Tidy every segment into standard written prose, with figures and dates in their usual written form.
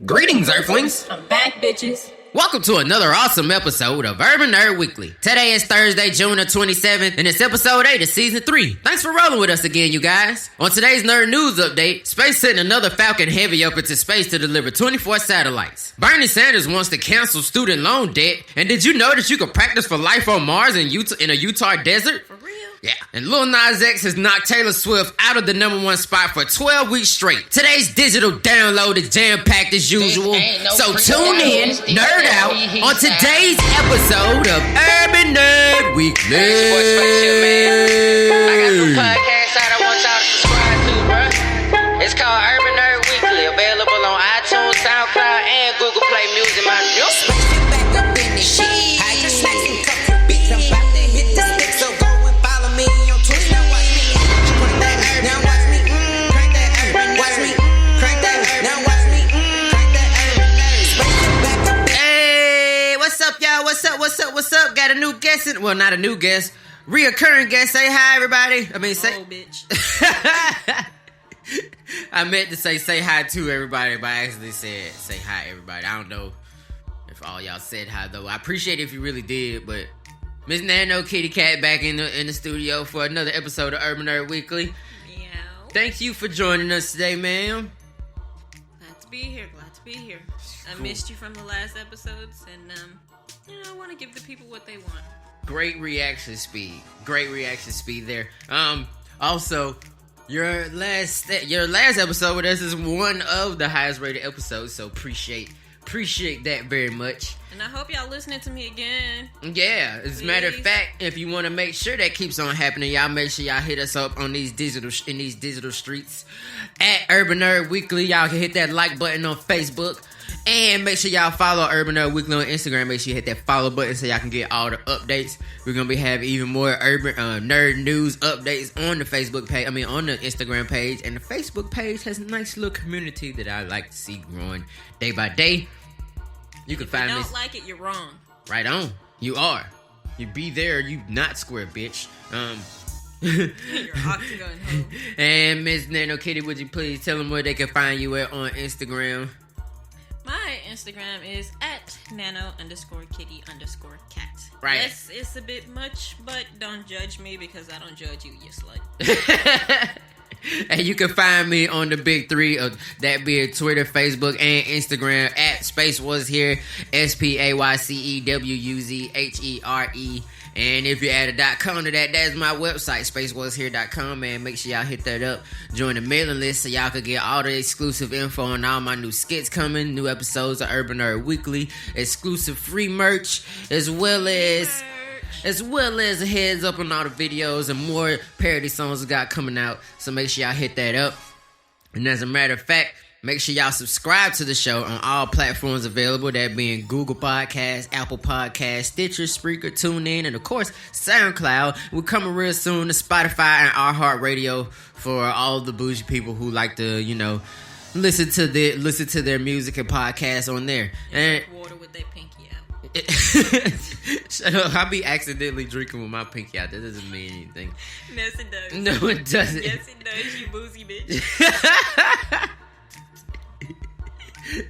Greetings, Earthlings! I'm back, bitches. Welcome to another awesome episode of Urban Nerd Weekly. Today is Thursday, June the 27th, and it's episode 8 of season 3. Thanks for rolling with us again, you guys. On today's Nerd News Update, space sent another Falcon Heavy up into space to deliver 24 satellites. Bernie Sanders wants to cancel student loan debt, and did you know that you could practice for life on Mars in a Utah desert? For real? Yeah, and Lil Nas X has knocked Taylor Swift out of the #1 spot for 12 weeks straight. Today's digital download is jam-packed as usual, so tune in, nerd out, on today's episode of Urban Nerd Weekly. I got some podcasts out I want y'all to subscribe to, bruh. It's called Urban Nerd Weekly, available on iTunes, SoundCloud, and Google Play Music. My What's up? Got a new guest in, well, not a new guest, reoccurring guest. Say hi, everybody. I mean, say, bitch. I meant to say hi to everybody, but I actually said say hi, everybody. I don't know if all y'all said hi, though. I appreciate it if you really did, but Miss Nano Kitty Cat back in the studio for another episode of Urban Nerd Weekly. Meow. Thank you for joining us today, ma'am. Glad to be here. I missed you from the last episodes, and I want to give the people what they want. Great reaction speed there. Also, your last episode with us is one of the highest rated episodes, so appreciate that very much. And I hope y'all listening to me again. Yeah, as a matter of fact, if you want to make sure that keeps on happening, y'all make sure y'all hit us up on these digital streets at Urban Nerd Weekly. Y'all can hit that like button on Facebook. And make sure y'all follow Urban Nerd Weekly on Instagram. Make sure you hit that follow button so y'all can get all the updates. We're going to be having even more urban nerd news updates on the Facebook page. On the Instagram page. And the Facebook page has a nice little community that I like to see growing day by day. You can find me. If you don't like it, you're wrong. Right on. You are. You be there, you not square, bitch. Your octagon hoe. And Miss Nano Kitty, would you please tell them where they can find you at on Instagram? My Instagram is at nano_kitty_cat. Right. Yes, it's a bit much, but don't judge me because I don't judge you, you slut. And you can find me on the big three of that being Twitter, Facebook, and Instagram at Space Was Here, SPAYCEWUZHERE. And if you add a .com to that, that's my website, spacewashere.com, man. Make sure y'all hit that up. Join the mailing list so y'all can get all the exclusive info on all my new skits coming, new episodes of Urban Nerd Weekly, exclusive free merch, as well as a heads up on all the videos and more parody songs we got coming out. So make sure y'all hit that up. And as a matter of fact, make sure y'all subscribe to the show on all platforms available, that being Google Podcasts, Apple Podcasts, Stitcher, Spreaker, TuneIn, and of course, SoundCloud. We're coming real soon to Spotify and iHeartRadio for all the bougie people who like to, listen to their music and podcasts on there. And water with their pinky out. Shut up. I be accidentally drinking with my pinky out. That doesn't mean anything. Yes, it does. No, it doesn't. Yes, it does, you boozy bitch.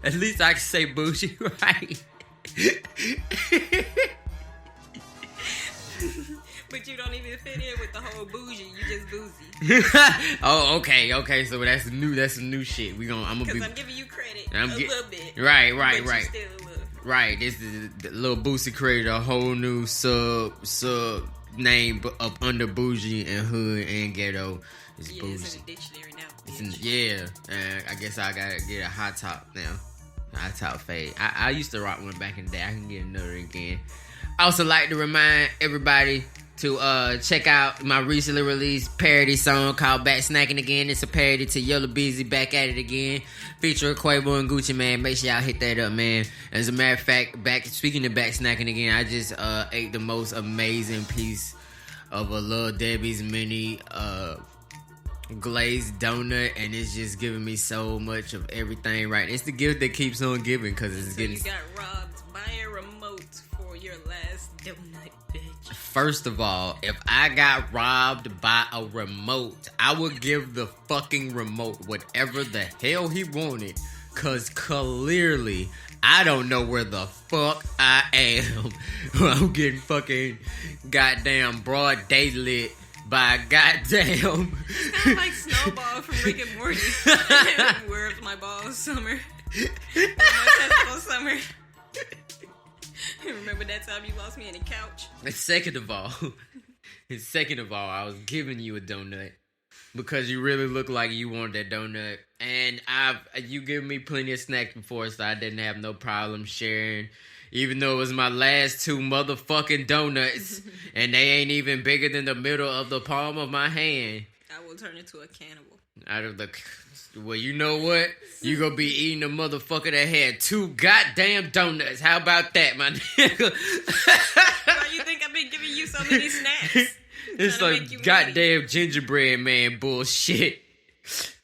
At least I can say bougie, right? But you don't even fit in with the whole bougie. You just boozy. Oh, okay. So that's some new shit. I'm giving you credit a little bit. Right. But you still a little. Right. This is the little Boosie created a whole new sub name up under bougie and hood and ghetto. It's bougie. It's in the dictionary now. I guess I gotta get a hot top now. Hot top fade. I used to rock one back in the day. I can get another again. I also like to remind everybody to check out my recently released parody song called Back Snacking Again. It's a parody to Yellow Beezy, Back at It Again, featuring Quavo and Gucci, man. Make sure y'all hit that up, man. As a matter of fact, speaking of Back Snacking Again, I just ate the most amazing piece of a Lil Debbie's mini glazed donut, and it's just giving me so much of everything. Right, it's the gift that keeps on giving because it's getting. You got robbed by a remote for your last donut, bitch. First of all, if I got robbed by a remote, I would give the fucking remote whatever the hell he wanted Cause clearly I don't know where the fuck I am. I'm getting fucking goddamn broad day lit by goddamn. It's kind of like Snowball from Rick and Morty. Where's my balls, Summer? My testicle, Summer. Remember that time you lost me in the couch? And second of all, I was giving you a donut because you really look like you want that donut, and you given me plenty of snacks before, so I didn't have no problem sharing. Even though it was my last 2 motherfucking donuts, and they ain't even bigger than the middle of the palm of my hand. I will turn into a cannibal. Well, you know what? You gonna be eating a motherfucker that had 2 goddamn donuts. How about that, my nigga? Why you think I've been giving you so many snacks? It's like goddamn gingerbread man bullshit.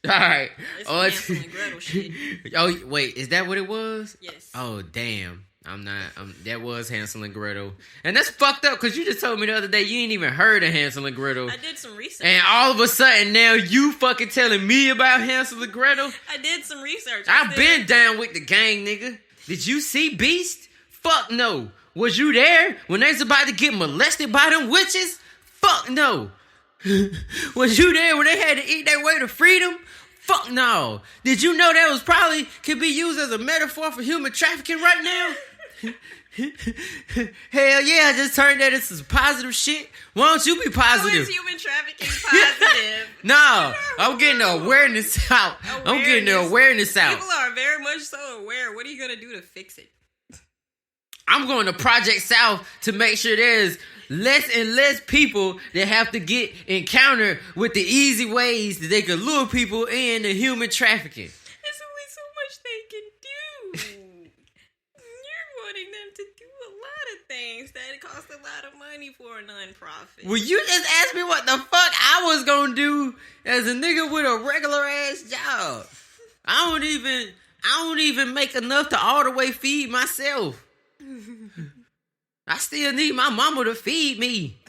Alright. It's Hansel and Gretel shit. Oh, wait, is that what it was? Yes. Oh, damn. That was Hansel and Gretel. And that's fucked up, because you just told me the other day you ain't even heard of Hansel and Gretel. I did some research. And all of a sudden now you fucking telling me about Hansel and Gretel? I did some research. I've been down with the gang, nigga. Did you see Beast? Fuck no. Was you there when they was about to get molested by them witches? Fuck no. Was you there when they had to eat their way to freedom? Fuck no. Did you know that was probably could be used as a metaphor for human trafficking right now? Hell yeah, I just turned that into some positive shit. Why don't you be positive? How is human trafficking positive? No, I'm getting the awareness out. I'm getting the awareness out. People are very much so aware. What are you going to do to fix it? I'm going to Project South to make sure there's less and less people that have to get encountered with the easy ways that they can lure people into human trafficking. There's only so much they can do. You're wanting them to do a lot of things that cost a lot of money for a nonprofit. Well, you just asked me what the fuck I was gonna do as a nigga with a regular ass job. I don't even make enough to all the way feed myself. I still need my mama to feed me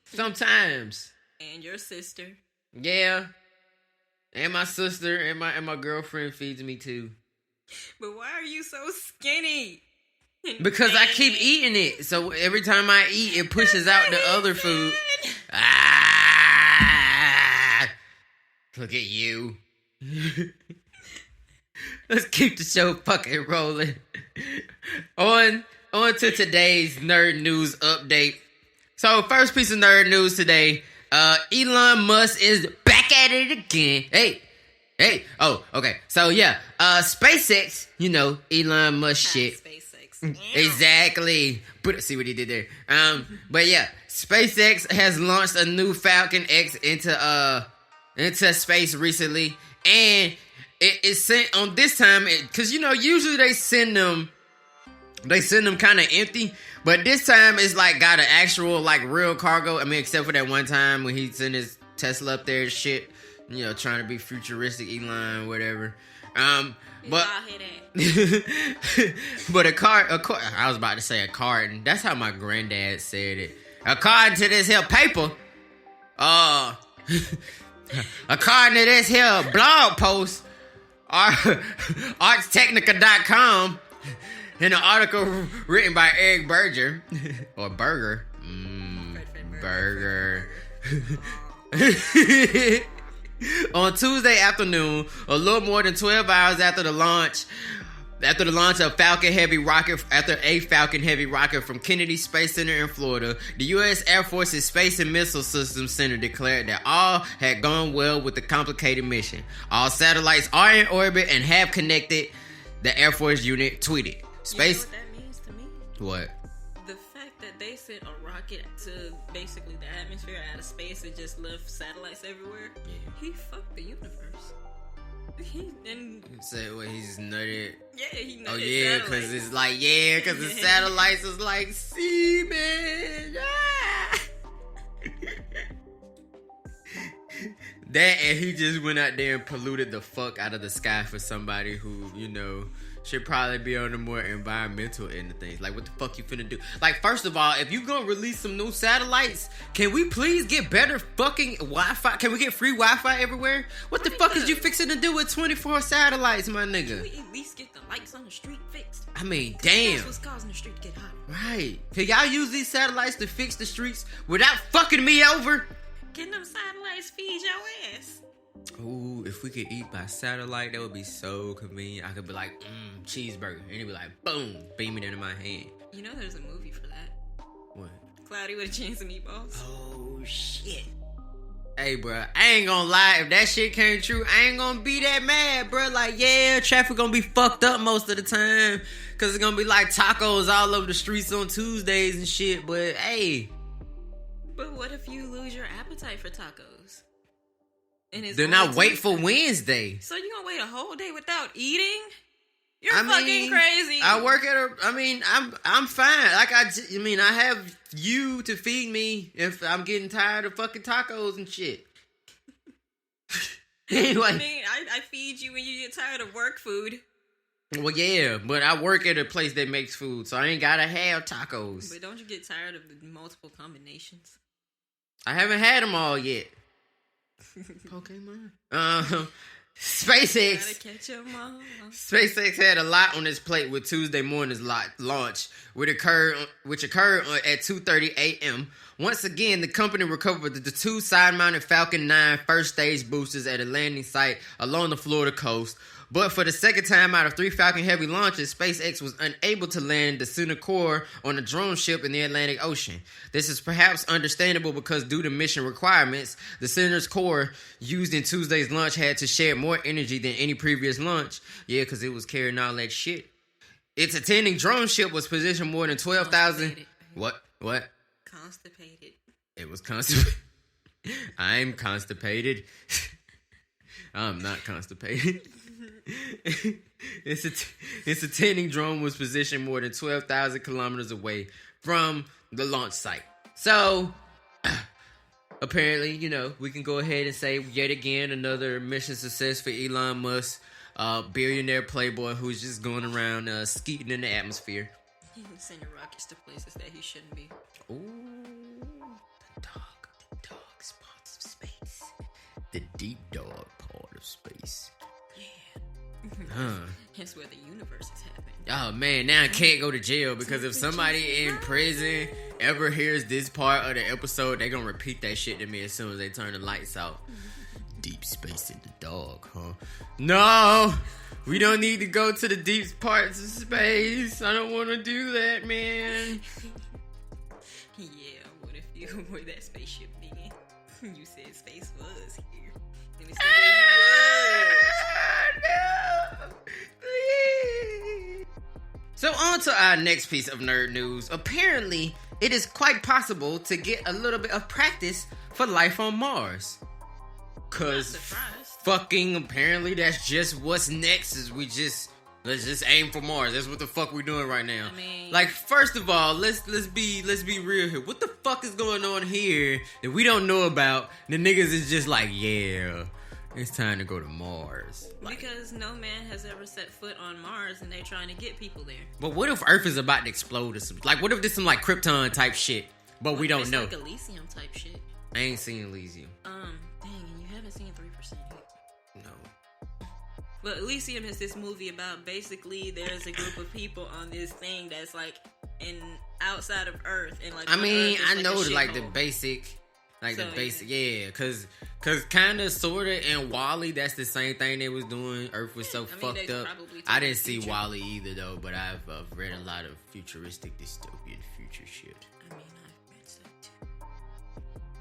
sometimes. And your sister. Yeah. And my sister and my girlfriend feeds me too. But why are you so skinny? Because I keep eating it. So every time I eat, it pushes out the other food. Ah! Look at you. Let's keep the show fucking rolling. On to today's nerd news update. So first piece of nerd news today. Elon Musk is back at it again. Hey. Oh, okay. So yeah, SpaceX, you know, Elon Musk shit. SpaceX. Exactly. See what he did there. But yeah, SpaceX has launched a new Falcon X into space recently, and it sent on this time because you know usually they send them kind of empty, but this time it's like got an actual like real cargo. I mean, except for that one time when he sent his Tesla up there and shit, you know, trying to be futuristic Elon, whatever. But but I was about to say a carton. That's how my granddad said it. According to this here paper, according to this here blog post, artstechnica.com, in an article written by Eric Berger, or Berger, Berger. On Tuesday afternoon, a little more than 12 hours after the launch of Falcon Heavy rocket, after a Falcon Heavy rocket from Kennedy Space Center in Florida, the U.S. Air Force's Space and Missile Systems Center declared that all had gone well with the complicated mission. All satellites are in orbit and have connected, the Air Force unit tweeted. Space. You know what that means to me? What? The fact that they sent a rocket to basically the atmosphere out of space and just left satellites everywhere. Yeah. He fucked the universe. Say what he's nutted. Yeah, he nutted. Oh yeah, because it's like because the satellites is like semen. Ah! That and he just went out there and polluted the fuck out of the sky for somebody who, you know, should probably be on the more environmental end of things. Like, what the fuck you finna do? Like, first of all, if you gonna release some new satellites, can we please get better fucking Wi-Fi? Can we get free Wi-Fi everywhere? What the fuck is you fixing to do with 24 satellites, my nigga? Can we at least get the lights on the street fixed? I mean, damn. That's what's causing the street to get hot. Right. Can y'all use these satellites to fix the streets without fucking me over? Can them satellites feed your ass? Ooh, if we could eat by satellite, that would be so convenient. I could be like, cheeseburger. And it'd be like, boom, beam it into my hand. You know there's a movie for that. What? Cloudy with a Chance of Meatballs. Oh, shit. Hey, bro, I ain't gonna lie. If that shit came true, I ain't gonna be that mad, bro. Like, yeah, traffic gonna be fucked up most of the time. Cause it's gonna be like tacos all over the streets on Tuesdays and shit. But, hey. But what if you lose your appetite for tacos? And it's then I wait for Wednesday. So you gonna wait a whole day without eating? You're fucking crazy. I work at I'm fine. Like, I have you to feed me if I'm getting tired of fucking tacos and shit. Anyway. I mean, I feed you when you get tired of work food. Well, yeah, but I work at a place that makes food, so I ain't gotta have tacos. But don't you get tired of the multiple combinations? I haven't had them all yet. Pokemon. SpaceX. Gotta catch 'em all. SpaceX had a lot on its plate with Tuesday morning's launch, which occurred at 2:30 a.m. Once again, the company recovered the two side-mounted Falcon 9 first-stage boosters at a landing site along the Florida coast. But for the second time out of 3 Falcon Heavy launches, SpaceX was unable to land the Center Core on a drone ship in the Atlantic Ocean. This is perhaps understandable because due to mission requirements, the Center's Core used in Tuesday's launch had to shed more energy than any previous launch. Yeah, because it was carrying all that shit. Its attending drone ship was positioned more than 12,000... What? Constipated. It was constipated. I'm constipated. I'm not constipated. Its attending drone was positioned more than 12,000 kilometers away from the launch site. So, apparently, we can go ahead and say yet again another mission success for Elon Musk, billionaire playboy who's just going around skeeting in the atmosphere. He's sending rockets to places that he shouldn't be. Ooh, the dog spots of space. The deep dog part of space. That's where the universe is happening. Oh man, now I can't go to jail because if somebody in prison ever hears this part of the episode, they're gonna repeat that shit to me as soon as they turn the lights out. Deep space in the dog, huh? No! We don't need to go to the deep parts of space. I don't want to do that, man. Yeah, what if you were that spaceship be? You said space was here. And it's No! So on to our next piece of nerd news. Apparently, it is quite possible to get a little bit of practice for life on Mars. Cause fucking apparently that's just what's next. Is let's just aim for Mars. That's what the fuck we're doing right now. I mean, like, first of all, let's be real here. What the fuck is going on here that we don't know about? The niggas is just like, yeah, it's time to go to Mars. Because no man has ever set foot on Mars, and they're trying to get people there. But what if Earth is about to explode or something? Like, what if this some like Krypton type shit? But we don't know. Like Elysium type shit. I ain't seen Elysium. Dang, and you haven't seen 3% yet. No. Well, Elysium is this movie about basically there's a group of people on this thing that's like outside of Earth, and like I mean, I know like the basic. Like so, the basic, yeah, cause kind of, sort of, in WALL-E, that's the same thing they was doing. Earth was so fucked up. I didn't see WALL-E either, though, but I've read a lot of futuristic dystopian future shit. I mean, I've read stuff too.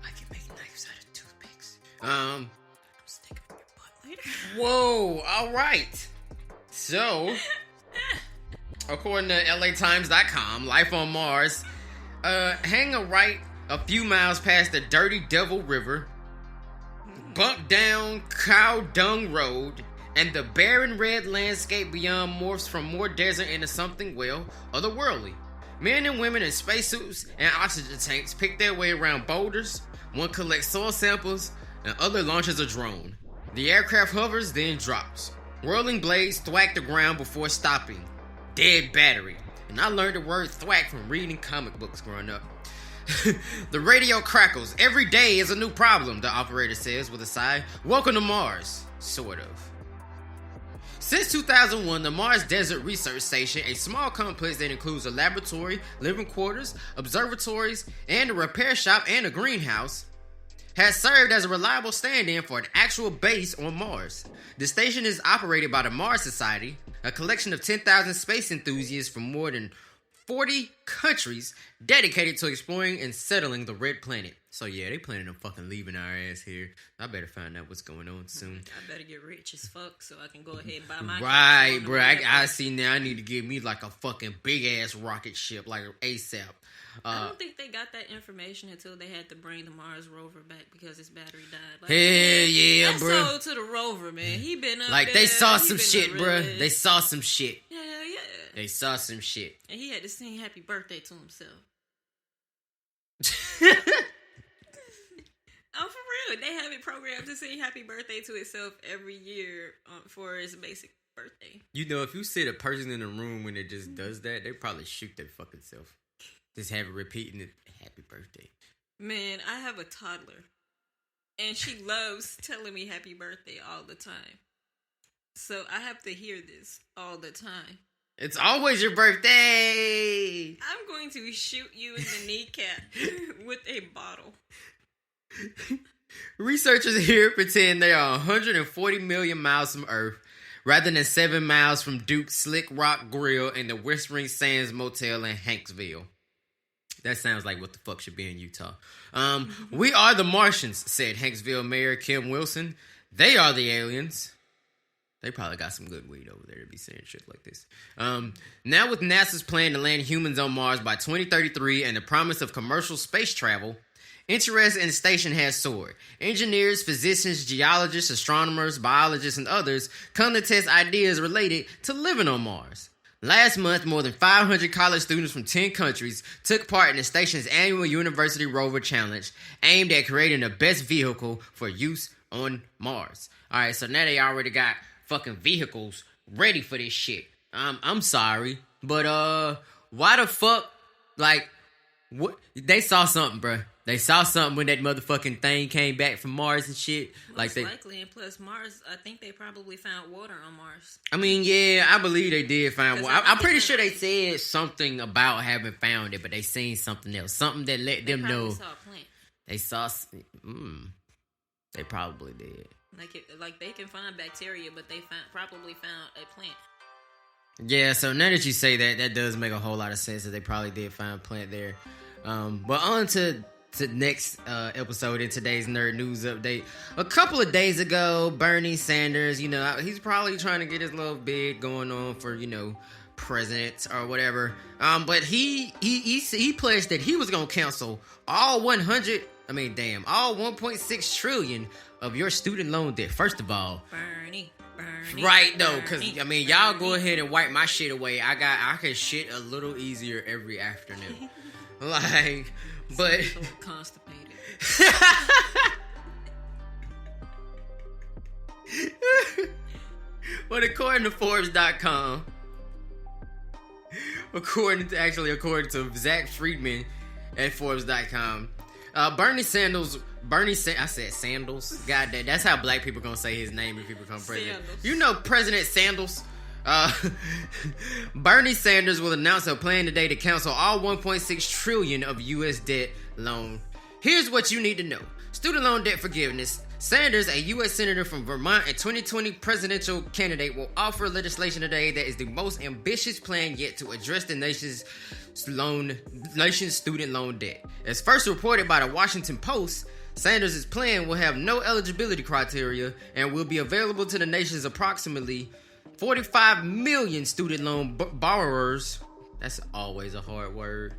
I can make knives out of toothpicks. I'm sticking in your butt later. Whoa, all right. So, according to LATimes.com, life on Mars, hang a right a few miles past the Dirty Devil River, bump down Cow Dung Road, and the barren red landscape beyond morphs from more desert into something, well, otherworldly. Men and women in spacesuits and oxygen tanks pick their way around boulders. One collects soil samples, and other launches a drone. The aircraft hovers, then drops. Whirling blades thwack the ground before stopping. Dead battery. And I learned the word thwack from reading comic books growing up. The radio crackles. Every day is a new problem, the operator says with a sigh. Welcome to Mars. Sort of. Since 2001, the Mars Desert Research Station, a small complex that includes a laboratory, living quarters, observatories, and a repair shop and a greenhouse, has served as a reliable stand-in for an actual base on Mars. The station is operated by the Mars Society, a collection of 10,000 space enthusiasts from more than 40 countries dedicated to exploring and settling the red planet. So yeah, they planning on fucking leaving our ass here. I better find out what's going on soon. I better get rich as fuck so I can go ahead and buy my right, bro. I see now I need to get me like a fucking big ass rocket ship, like ASAP. I don't think they got that information until they had to bring the Mars rover back because its battery died. Like, hell yeah, bro. So to the rover, man. He been up like there. They saw some shit, bro. They saw some shit. Yeah. They saw some shit. And he had to sing happy birthday to himself. Oh, for real. They have it programmed to sing happy birthday to itself every year for its basic birthday. You know, if you sit a person in a room when it just does that, they probably shoot their fucking self. Just have it repeating it. Happy birthday. Man, I have a toddler. And she loves telling me happy birthday all the time. So I have to hear this all the time. It's always your birthday. I'm going to shoot you in the kneecap with a bottle. Researchers here pretend they are 140 million miles from Earth, rather than 7 miles from Duke's Slick Rock Grill and the Whispering Sands Motel in Hanksville. That sounds like what the fuck should be in Utah. We are the Martians, said Hanksville Mayor Kim Wilson. They are the aliens. They probably got some good weed over there to be saying shit like this. Now with NASA's plan to land humans on Mars by 2033 and the promise of commercial space travel, interest in the station has soared. Engineers, physicians, geologists, astronomers, biologists, and others come to test ideas related to living on Mars. Last month, more than 500 college students from 10 countries took part in the station's annual University Rover Challenge, aimed at creating the best vehicle for use on Mars. Alright, so now they already got fucking vehicles ready for this shit. I'm sorry, but why the fuck, like, what? They saw something, bruh. They saw something when that motherfucking thing came back from Mars and shit. Most likely, and plus Mars, I think they probably found water on Mars. I mean, yeah, I believe they did find water. I'm pretty sure they said something about having found it, but they seen something else. Something that let them know. Saw a plant. They saw, they probably did. Like they can find bacteria, but they probably found a plant. Yeah, so now that you say that, that does make a whole lot of sense that they probably did find a plant there. But on to next episode in today's Nerd News Update. A couple of days ago, Bernie Sanders, you know, he's probably trying to get his little bid going on for, you know, president or whatever. But he pledged that he was going to cancel all 1.6 trillion of your student loan debt. First of all, Bernie. Right, though, because, I mean, y'all go ahead and wipe my shit away. I can shit a little easier every afternoon. Like, but... So constipated. But according to Forbes.com, according to Zach Friedman at Forbes.com, I said Sandals. God damn, that's how black people gonna say his name if he become president. Sandals. You know President Sandals. Bernie Sanders will announce a plan today to cancel all 1.6 trillion of U.S. debt loan. Here's what you need to know. Student loan debt forgiveness. Sanders, a U.S. Senator from Vermont and 2020 presidential candidate, will offer legislation today that is the most ambitious plan yet to address the nation's student loan debt. As first reported by the Washington Post, Sanders' plan will have no eligibility criteria and will be available to the nation's approximately 45 million student loan borrowers. That's always a hard word.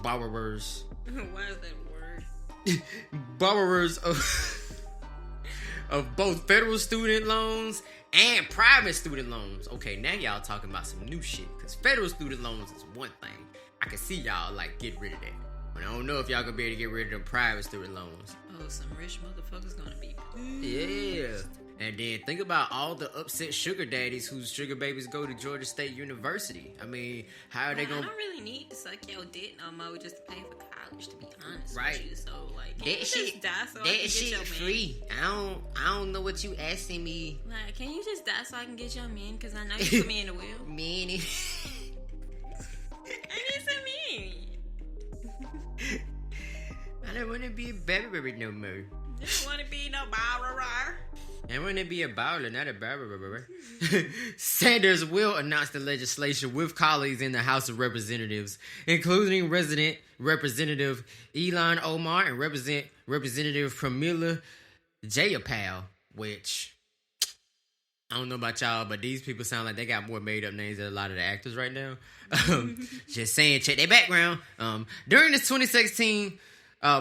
Borrowers. Why is that word? Borrowers of both federal student loans and private student loans. Okay, now y'all talking about some new shit. Because federal student loans is one thing. I can see y'all, like, get rid of that. But I don't know if y'all gonna be able to get rid of the private student loans. Oh, some rich motherfuckers gonna be pissed. Yeah. And then think about all the upset sugar daddies whose sugar babies go to Georgia State University. I mean, how are they going to... I don't really need to suck your dick no more just to pay for college, to be honest right. with you. So, like, can that you shit, just die so I that can get shit your man? free. I don't know what you asking me. Like, can you just die so I can get your man? Because I know you put me in the wheel. Man. I need some men. I don't want to be a baby no more. You don't want to be no borrower. I want to be a baller, not a barber. Sanders will announce the legislation with colleagues in the House of Representatives, including resident Representative Elon Omar and Representative Pramila Jayapal, which I don't know about y'all, but these people sound like they got more made up names than a lot of the actors right now. Just saying, check their background. During this 2016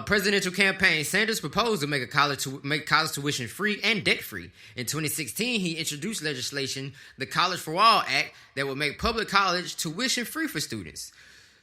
presidential campaign, Sanders proposed to make college tuition free and debt free. In 2016, he introduced legislation, the College for All Act, that would make public college tuition free for students.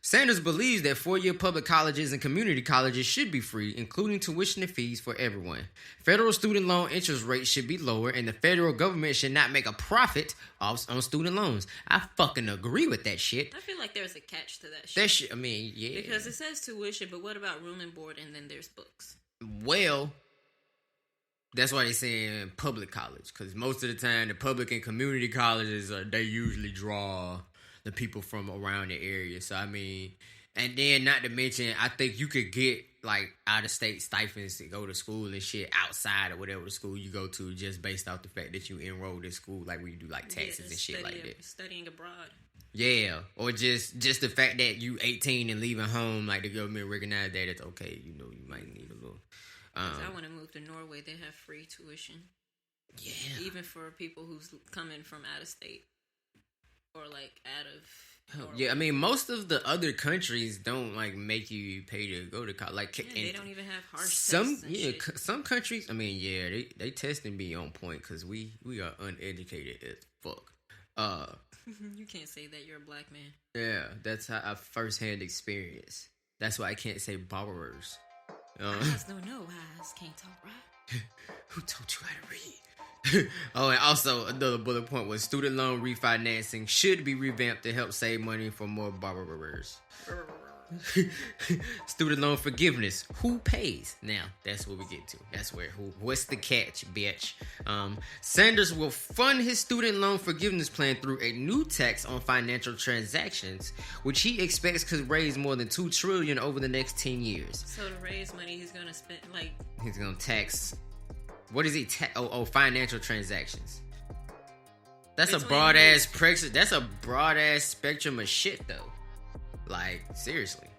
Sanders believes that four-year public colleges and community colleges should be free, including tuition and fees for everyone. Federal student loan interest rates should be lower, and the federal government should not make a profit on student loans. I fucking agree with that shit. I feel like there's a catch to that shit. That shit, I mean, yeah. Because it says tuition, but what about room and board, and then there's books? Well, that's why they saying public college, because most of the time, the public and community colleges, they usually draw the people from around the area. So, I mean, and then not to mention, I think you could get, like, out-of-state stipends to go to school and shit outside of whatever school you go to just based off the fact that you enrolled in school, like, when you do, like, taxes and shit like that. Studying abroad. Yeah, or just the fact that you 18 and leaving home, like, the government recognize that it's okay, you know, you might need a little... I want to move to Norway. They have free tuition. Yeah. Even for people who's coming from out of state. Or, like, out of... Norway. Yeah, I mean, most of the other countries don't, like, make you pay to go to college. Like, yeah, they don't even have harsh tests and shit. Some countries, I mean, yeah, they testing be on point because we are uneducated as fuck. You can't say that, you're a black man. Yeah, that's how I first-hand experience. That's why I can't say borrowers. Eyes don't know, eyes can't talk right. Who taught you how to read? Oh, and also another bullet point was student loan refinancing should be revamped to help save money for more borrowers. Student loan forgiveness. Who pays? Now, that's what we get to. That's what's the catch, bitch? Sanders will fund his student loan forgiveness plan through a new tax on financial transactions, which he expects could raise more than $2 trillion over the next 10 years. So to raise money, he's gonna spend, like... He's gonna tax... What is he? Financial transactions. That's a broad ass spectrum of shit, though. Like, seriously.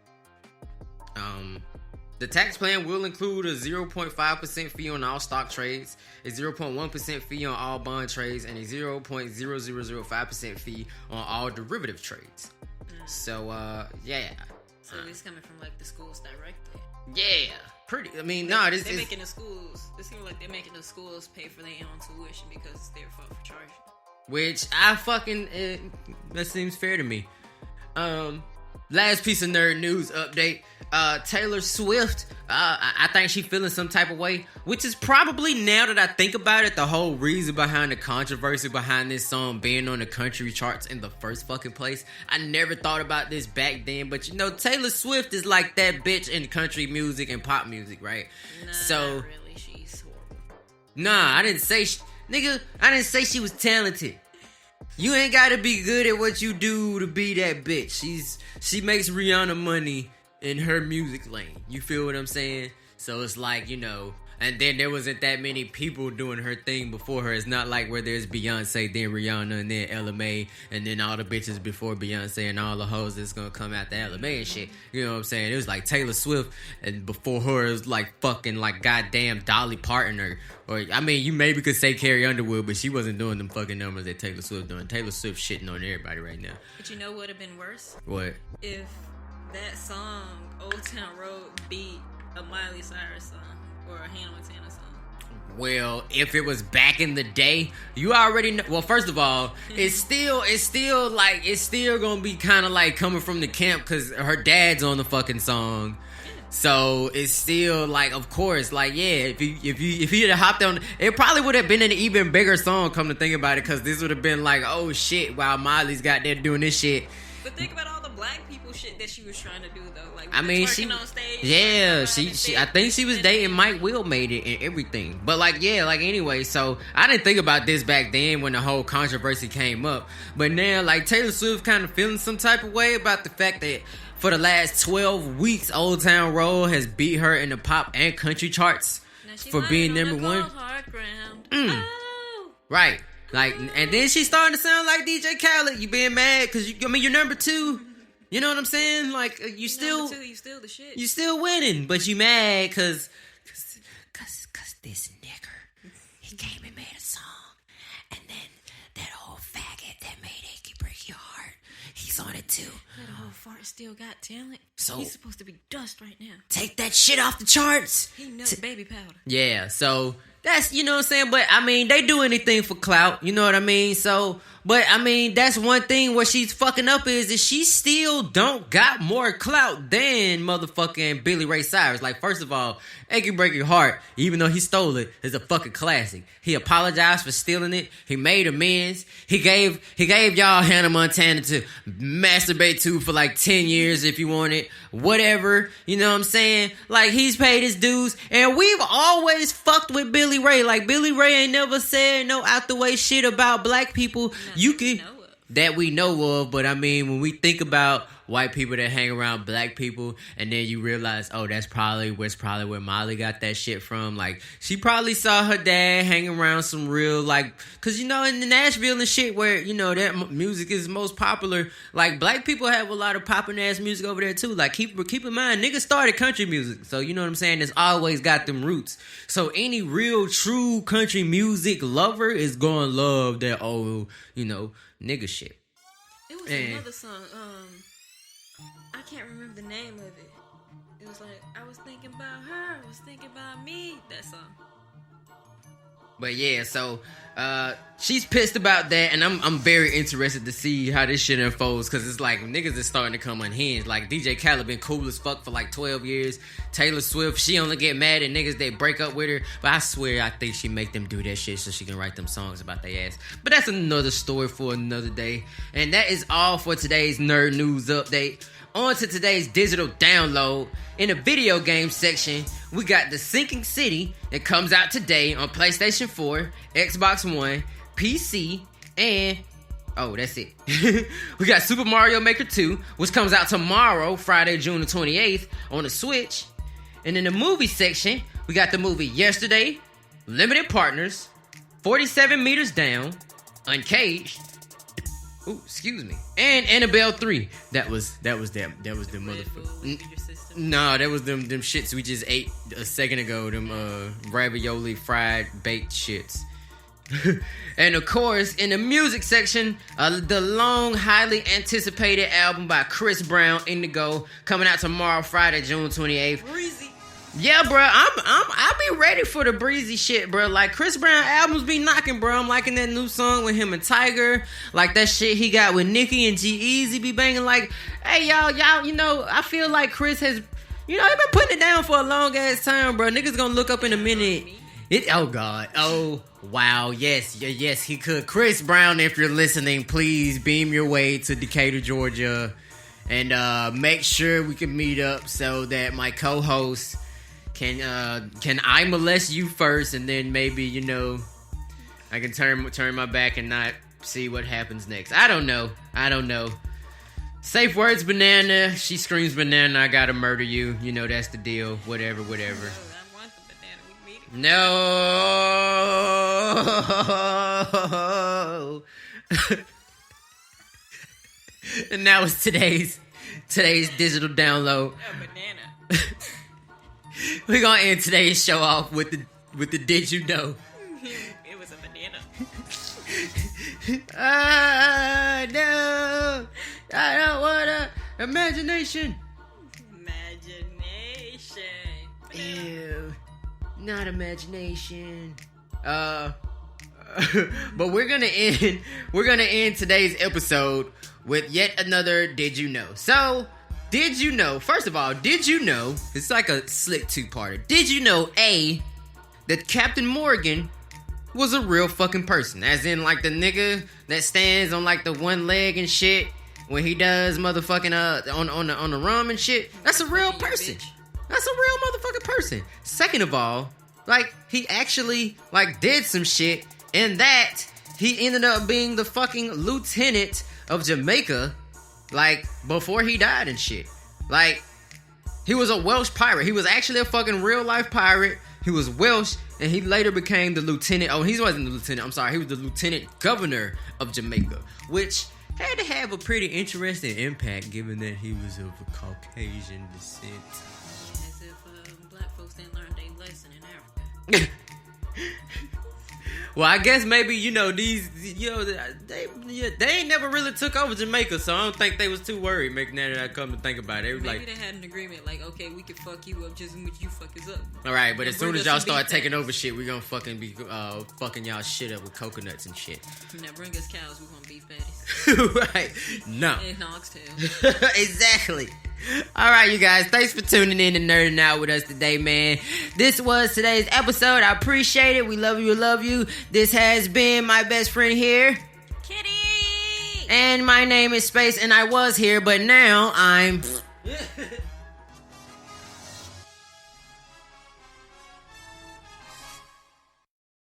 The tax plan will include a 0.5% fee on all stock trades, a 0.1% fee on all bond trades, and a 0.0005% fee on all derivative trades. So, yeah. So he's coming from, like, the schools directly. Yeah. I mean, they're this is making the schools. It seems like they're making the schools pay for their own tuition because it's their fault for charging. Which I fucking that seems fair to me. Last piece of nerd news update. Taylor Swift. I think she feeling some type of way, which is probably, now that I think about it, the whole reason behind the controversy behind this song being on the country charts in the first fucking place. I never thought about this back then, but you know, Taylor Swift is like that bitch in country music and pop music, right? Nah, so not really, she's horrible. Nah, I didn't say she was talented. You ain't gotta be good at what you do to be that bitch. She makes Rihanna money in her music lane. You feel what I'm saying? So it's like, you know, and then there wasn't that many people doing her thing before her. It's not like where there's Beyonce, then Rihanna, and then LMA, and then all the bitches before Beyonce and all the hoes that's gonna come after LMA and shit. You know what I'm saying? It was like Taylor Swift, and before her it was like fucking like goddamn Dolly Parton or I mean, you maybe could say Carrie Underwood, but she wasn't doing them fucking numbers that Taylor Swift doing. Taylor Swift shitting on everybody right now. But you know what would have been worse? What? If that song, Old Town Road, beat a Miley Cyrus song or a Hannah Montana song. Well, if it was back in the day, you already know. Well, first of all, it's still gonna be kind of like coming from the camp because her dad's on the fucking song. So it's still like, of course, like yeah, if you had hopped on, it probably would have been an even bigger song. Come to think about it, because this would have been like, oh shit, while Miley's got there doing this shit. But think about all the black people shit that she was trying to do though. Like I mean, she on stage, yeah, she I think she was dating Mike Will made it and everything. But like yeah, like anyway, so I didn't think about this back then when the whole controversy came up. But now like Taylor Swift kind of feeling some type of way about the fact that for the last 12 weeks, Old Town Road has beat her in the pop and country charts for being number one. Oh. Right. Like, and then she's starting to sound like DJ Khaled. You being mad because you're number two. You know what I'm saying? Like, you still the shit. You still winning, but you mad because this nigger, he came and made a song, and then that old faggot that made Achy Break Your Heart, he's on it too. That old fart still got talent. So he's supposed to be dust right now. Take that shit off the charts. He knows baby powder. Yeah, so that's, you know what I'm saying? But, I mean, they do anything for clout. You know what I mean? So, but, I mean, that's one thing where she's fucking up is she still don't got more clout than motherfucking Billy Ray Cyrus. Like, first of all, Achy Break Your Heart, even though he stole it, is a fucking classic. He apologized for stealing it. He made amends. He gave y'all Hannah Montana to masturbate to for like 10 years if you want it. Whatever. You know what I'm saying? Like, he's paid his dues. And we've always fucked with Billy Ray. Like, Billy Ray ain't never said no out the way shit about black people. That we know of, but I mean, when we think about white people that hang around black people, and then you realize, oh, that's probably where Molly got that shit from. Like, she probably saw her dad hanging around some real, like, cause you know, in the Nashville and shit, where you know that music is most popular. Like, black people have a lot of poppin' ass music over there too. Like, keep in mind, niggas started country music, so you know what I'm saying. It's always got them roots. So any real true country music lover is gonna love that old, you know, nigga shit. It was another song. I can't remember the name of it. It was like, I was thinking about her, I was thinking about me. That song. But yeah, so she's pissed about that, and I'm very interested to see how this shit unfolds, because it's like niggas is starting to come unhinged. Like, DJ Khaled been cool as fuck for like 12 years. Taylor Swift, she only get mad at niggas that break up with her, but I swear I think she make them do that shit so she can write them songs about their ass. But that's another story for another day. And that is all for today's Nerd News Update. On to today's digital download. In the video game section, we got The Sinking City that comes out today on PlayStation 4, Xbox One, PC, and oh, that's it. We got Super Mario Maker 2, which comes out tomorrow, Friday, June the 28th, on the Switch. And in the movie section, we got the movie Yesterday, Limited Partners, 47 Meters Down, Uncaged, ooh, excuse me, and Annabelle 3. That was them motherfuckers. No, that was them shits we just ate a second ago. Them ravioli fried baked shits. And of course, in the music section, the long, highly anticipated album by Chris Brown, Indigo, coming out tomorrow, Friday, June 28th. Breezy. Yeah, bro, I'll be ready for the breezy shit, bro. Like, Chris Brown albums be knocking, bro. I'm liking that new song with him and Tiger. Like, that shit he got with Nicki and G-Eazy be banging. Like, hey, y'all, you know, I feel like Chris has, you know, he been putting it down for a long ass time, bro. Niggas gonna look up in a minute. Oh, God. Oh, wow. Yes, he could. Chris Brown, if you're listening, please beam your way to Decatur, Georgia, and make sure we can meet up so that my co-host can I molest you first, and then maybe, you know, I can turn my back and not see what happens next. I don't know. Safe words, banana. She screams banana. I gotta murder you. You know, that's the deal. Whatever. I want the banana. We meet it. No. And that was today's digital download. A banana. We're gonna end today's show off with the Did You Know? It was a banana. No, I don't wanna. Imagination. Ew, not imagination. But we're gonna end today's episode with yet another Did You Know? So, Did you know, first of all, did you know, it's like a slick two-parter. Did you know, A, that Captain Morgan was a real fucking person? As in, like, the nigga that stands on, like, the one leg and shit when he does motherfucking, on the rum and shit. That's a real person. That's a real motherfucking person. Second of all, like, he actually, like, did some shit in that he ended up being the fucking lieutenant of Jamaica, like, before he died and shit. Like, he was a Welsh pirate. He was actually a fucking real life pirate. He was Welsh, and he later became the lieutenant. Oh, he wasn't the lieutenant. I'm sorry. He was the lieutenant governor of Jamaica, which had to have a pretty interesting impact given that he was of a Caucasian descent. As if black folks didn't learn their lesson in Africa. Well, I guess maybe, you know, these, you know, they ain't never really took over Jamaica, so I don't think they was too worried making that I come to think about it. They was Maybe like, they had an agreement, like, okay, we can fuck you up just as much you fuck us up. all right, but as soon as y'all start taking things. over shit, we gonna fucking be fucking y'all shit up with coconuts and shit. Now bring us cows, we gonna beef patties. Right? No. And oxtail. Exactly. All right, you guys. Thanks for tuning in and nerding out with us today, man. This was today's episode. I appreciate it. We love you. Love you. This has been my best friend here, Kitty! and my name is Space, and I was here, but now I'm